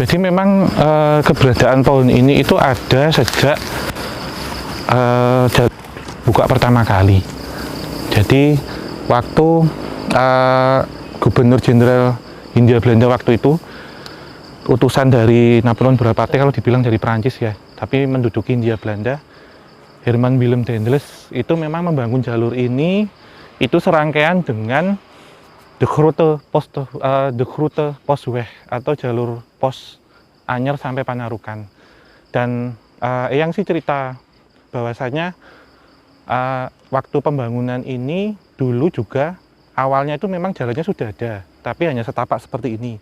Jadi memang keberadaan pohon ini itu ada sejak buka pertama kali. Jadi waktu Gubernur Jenderal Hindia Belanda waktu itu, utusan dari Napoleon Bonaparte, kalau dibilang dari Perancis ya, tapi menduduki Hindia Belanda, Herman Willem Daendels itu memang membangun jalur ini, itu serangkaian dengan de Grote Postweg atau jalur pos Anyer sampai Panarukan. Dan Eyang sih cerita bahwasanya waktu pembangunan ini dulu juga awalnya itu memang jalannya sudah ada, tapi hanya setapak seperti ini.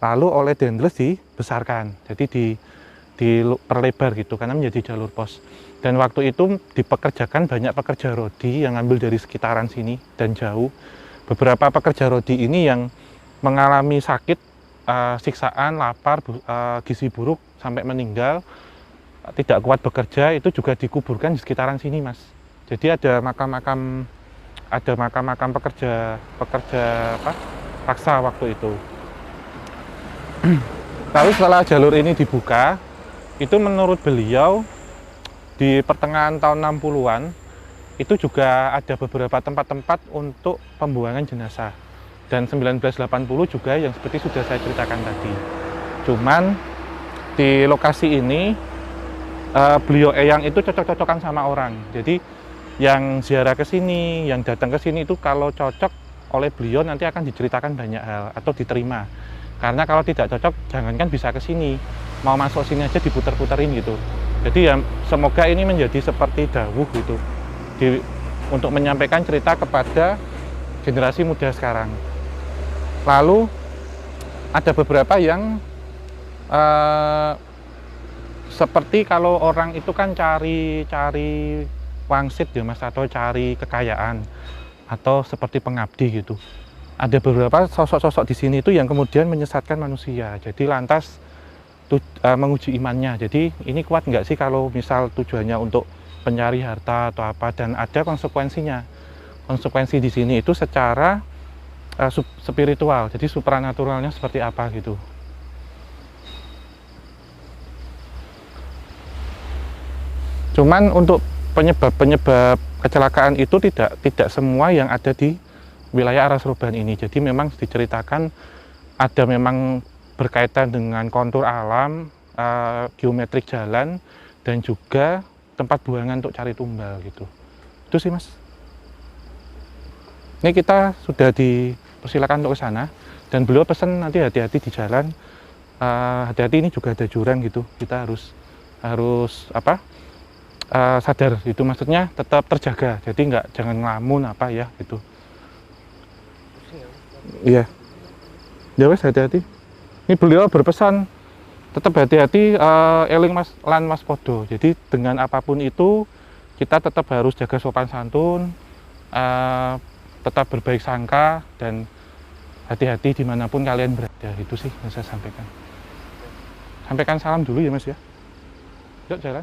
Lalu oleh Daendels dibesarkan, jadi diperlebar gitu karena menjadi jalur pos. Dan waktu itu dipekerjakan banyak pekerja rodi yang ngambil dari sekitaran sini dan jauh. Beberapa pekerja rodi ini yang mengalami sakit, siksaan, lapar, gizi buruk sampai meninggal, tidak kuat bekerja, itu juga dikuburkan di sekitaran sini, Mas. Jadi ada makam-makam pekerja paksa waktu itu. Lalu setelah jalur ini dibuka, itu menurut beliau di pertengahan tahun 60-an itu juga ada beberapa tempat-tempat untuk pembuangan jenazah. Dan 1980 juga yang seperti sudah saya ceritakan tadi. Cuman di lokasi ini beliau Eyang itu cocok-cocokan sama orang. Jadi yang ziarah ke sini, yang datang ke sini itu kalau cocok oleh beliau nanti akan diceritakan banyak hal atau diterima. Karena kalau tidak cocok, jangankan bisa ke sini, mau masuk sini aja diputer-puterin gitu. Jadi ya semoga ini menjadi seperti dawuh gitu, untuk menyampaikan cerita kepada generasi muda sekarang. Lalu ada beberapa yang seperti kalau orang itu kan cari wangsit ya Mas, atau cari kekayaan, atau seperti pengabdi gitu. Ada beberapa sosok-sosok di sini itu yang kemudian menyesatkan manusia. Jadi lantas menguji imannya. Jadi ini kuat nggak sih kalau misal tujuannya untuk pencari harta atau apa, dan ada konsekuensinya. Konsekuensi di sini itu secara spiritual. Jadi supranaturalnya seperti apa gitu. Cuman untuk penyebab kecelakaan itu tidak semua yang ada di wilayah Aras Roban ini. Jadi memang diceritakan ada memang berkaitan dengan kontur alam, geometrik jalan, dan juga tempat buangan untuk cari tumbal gitu. Itu sih Mas. Ini kita sudah dipersilakan untuk ke sana, dan beliau pesan nanti hati-hati di jalan, hati-hati ini juga ada jurang gitu. Kita harus sadar itu, maksudnya tetap terjaga, jadi jangan ngelamun apa ya gitu. Iya, ya wes hati-hati. Ini beliau berpesan tetap hati-hati, eling lan waspada. Jadi dengan apapun itu kita tetap harus jaga sopan santun, tetap berbaik sangka, dan hati-hati dimanapun kalian berada. Itu sih yang saya sampaikan. Sampaikan salam dulu ya Mas ya. Yuk jalan.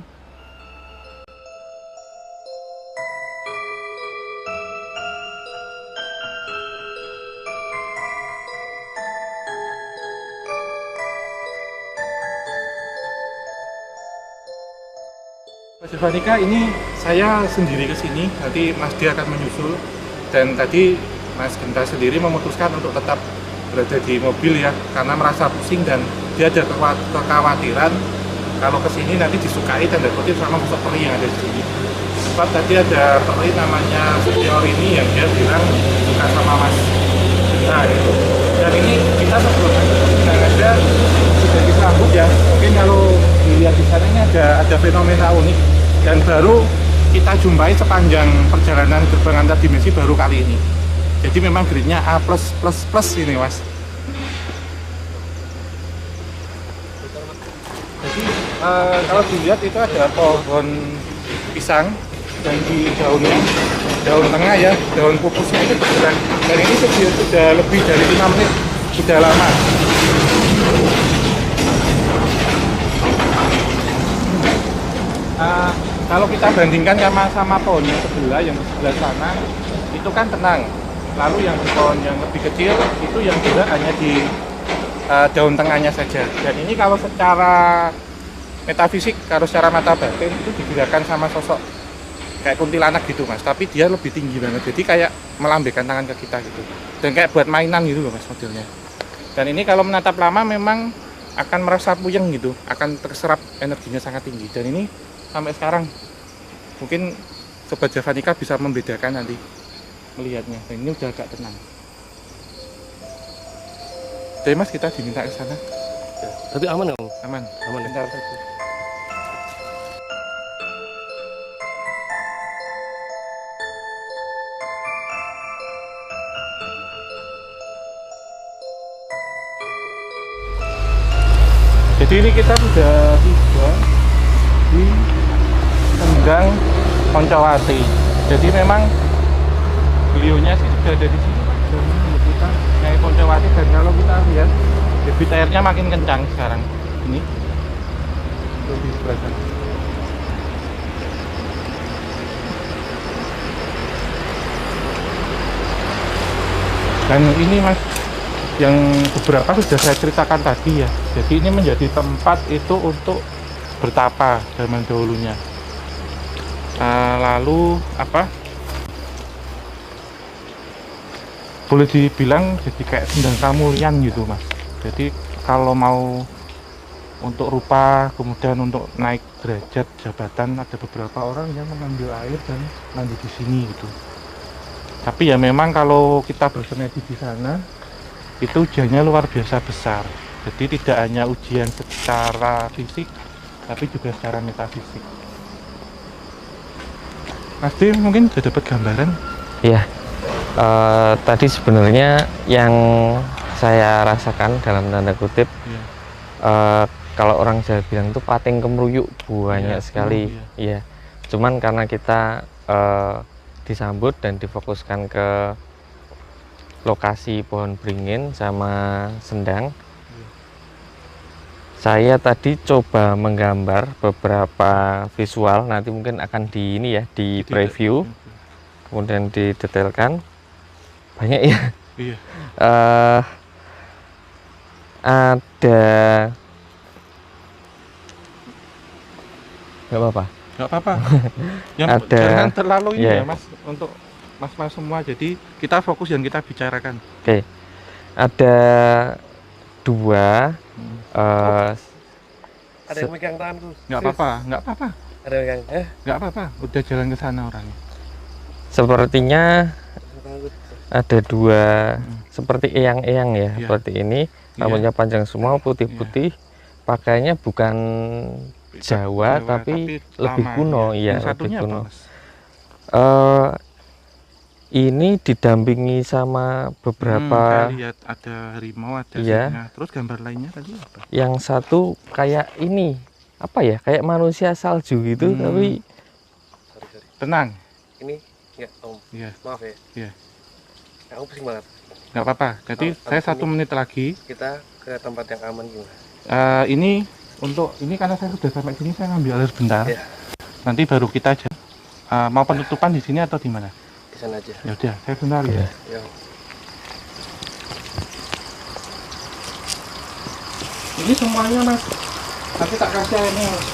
Mas Irvanika, ini saya sendiri ke sini, nanti Mas Dia akan menyusul. Dan tadi Mas Genta sendiri memutuskan untuk tetap berada di mobil ya, karena merasa pusing dan dia ada kekhawatiran kalau ke sini nanti disukai tanda kutip sama sosok peri yang ada di sini. Sebab tadi ada peri namanya Setior ini yang dia bilang suka sama Mas Genta gitu. Dan ini kita sebelumnya sudah ada, sudah disambut ya. Mungkin kalau dilihat di sana ini ada fenomena unik dan baru kita jumpai sepanjang perjalanan gerbang antar dimensi baru kali ini. Jadi memang gridnya A+++ ini Mas. Jadi kalau dilihat itu ada pohon pisang, dan di daun tengah ya, daun pupusnya itu bergerak. Dan ini sudah lebih dari 5 menit, sudah lama. Kalau kita bandingkan sama pohon yang sebelah, yang di sebelah sana, itu kan tenang. Lalu yang pohon yang lebih kecil, itu yang juga hanya daun tengahnya saja. Dan ini kalau secara metafisik, kalau secara mata batin itu digerakkan sama sosok kayak kuntilanak gitu mas, tapi dia lebih tinggi banget, jadi kayak melambaikan tangan ke kita gitu, dan kayak buat mainan gitu loh mas modelnya. Dan ini kalau menatap lama memang akan merasa puyeng gitu, akan terserap energinya sangat tinggi. Dan ini sampai sekarang mungkin Sobat Javanica bisa membedakan nanti melihatnya. Dan ini udah agak tenang. Jadi mas, kita diminta ke sana. Ya, tapi aman nggak? Aman, Aman ya? bentar saja. Jadi ini kita sudah tiba di Sendang Poncowati. Jadi memang beliaunya sih sudah ada di sini Pak. Dan kita Nyai Poncowati, dan kalau kita lihat debit airnya makin kencang sekarang. Ini lebih sebelah sana. Dan ini mas, yang beberapa sudah saya ceritakan tadi ya. Jadi ini menjadi tempat itu untuk bertapa zaman dahulunya. Lalu apa? Boleh dibilang jadi kayak sendang kamulian gitu mas. Jadi kalau mau untuk rupa, kemudian untuk naik derajat jabatan, ada beberapa orang yang mengambil air dan mandi di sini gitu. Tapi ya memang kalau kita bersemedi di sana, itu ujiannya luar biasa besar. Jadi tidak hanya ujian secara fisik, tapi juga secara metafisik. Mas Dim, mungkin sudah dapat gambaran? Iya, tadi sebenarnya yang saya rasakan dalam tanda kutip, kalau orang Jawa bilang itu pating kemeruyuk, banyak sekali. Iya, cuman karena kita disambut dan difokuskan ke lokasi pohon beringin sama sendang, saya tadi coba menggambar beberapa visual, nanti mungkin akan di ini ya, di preview, kemudian didetailkan. Banyak ya. Iya. Ada, nggak apa-apa. Nggak apa-apa. Yang Ada, jangan terlalu ini yeah, ya mas, untuk mas-mas semua. Jadi kita fokus yang kita bicarakan. Oke. Ada dua. Ada yang megang tanganku. Nggak apa-apa, nggak apa-apa. Ada yang megang. Nggak apa-apa. Udah jalan ke sana orangnya. Sepertinya ada dua, seperti eyang-eyang ya, Iya. seperti ini. Rambutnya panjang semua, putih-putih. Pakainya bukan Jawa, tapi lebih lama, kuno, ya. iya, Yang lebih satunya kuno. apa, Mas? Ini didampingi sama beberapa. Saya lihat ada harimau, ada Iya. singa. Terus gambar lainnya tadi apa? Yang satu kayak ini, apa ya, kayak manusia salju gitu, tapi Sorry. Tenang. Ini ya Om. Iya. Maaf ya. Iya. Aku pusing banget. Nggak apa-apa. Jadi saya 1 menit lagi. Kita ke tempat yang aman gimana? Ini untuk ini karena saya sudah sampai sini, saya ngambil air bentar. Iya. Nanti baru kita aja. Mau penutupan di sini atau di mana? Di sana aja. Ya udah, saya bentar ya. Ya. Ini semuanya mas. Nanti tak kasih airnya. Mas.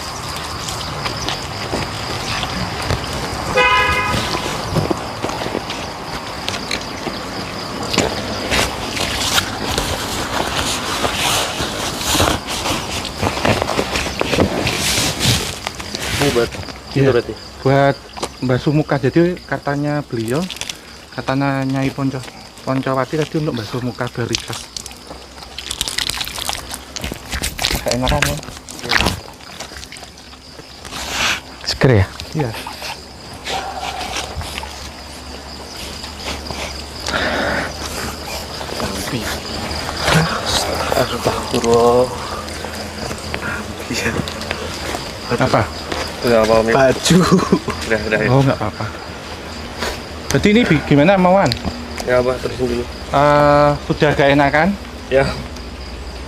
Ini buat Iya. itu berarti. Buat basuh muka. Jadi katanya beliau, katanya Nyai Poncowati tadi untuk basuh muka barikas. Agak enakan ya. seger ya. Iya. Astagfirullah. Iya. Apa? Udah apa Om? Baju. Udah ya. Oh nggak apa-apa. Berarti ini gimana Mawan? Ya apa terusin dulu. Sudah agak enakan? Ya.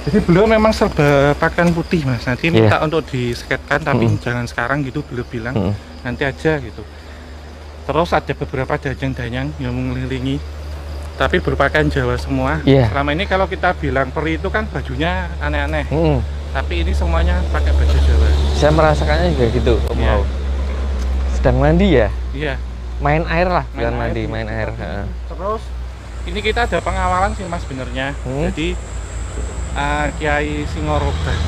Jadi beliau memang serba pakaian putih mas. Nanti Iya. minta untuk disketkan, tapi jangan sekarang gitu, beliau bilang nanti aja gitu. Terus ada beberapa danyang-danyang yang mengelilingi tapi berpakaian Jawa semua. Iya. Selama ini kalau kita bilang peri itu kan bajunya aneh-aneh, tapi ini semuanya pakai baju Jawa. Saya merasakannya juga gitu, Om Iya. Lau. Sedang mandi ya? Iya. Main air lah, bukan Main air mandi, dulu. main air. Heeh. Terus ini kita ada pengawalan sih mas sebenarnya. Jadi Kiai Singoroban,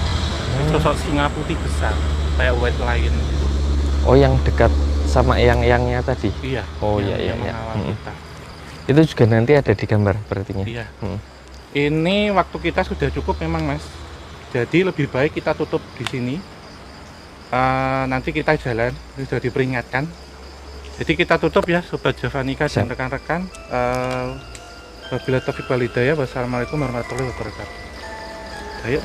sosok singa putih besar, kayak white lion. Oh, yang dekat sama yang-yangnya tadi? Iya. Oh, yang- iya, yang iya. mengawal kita. Itu juga nanti ada di gambar berartinya? Iya. Ini waktu kita sudah cukup memang mas. Jadi lebih baik kita tutup di sini. Nanti kita jalan, ini sudah diperingatkan. Jadi kita tutup ya Sobat Javanika dan rekan-rekan. Wabillahi taufiq wal hidayah. Wassalamualaikum warahmatullahi wabarakatuh. Ayo.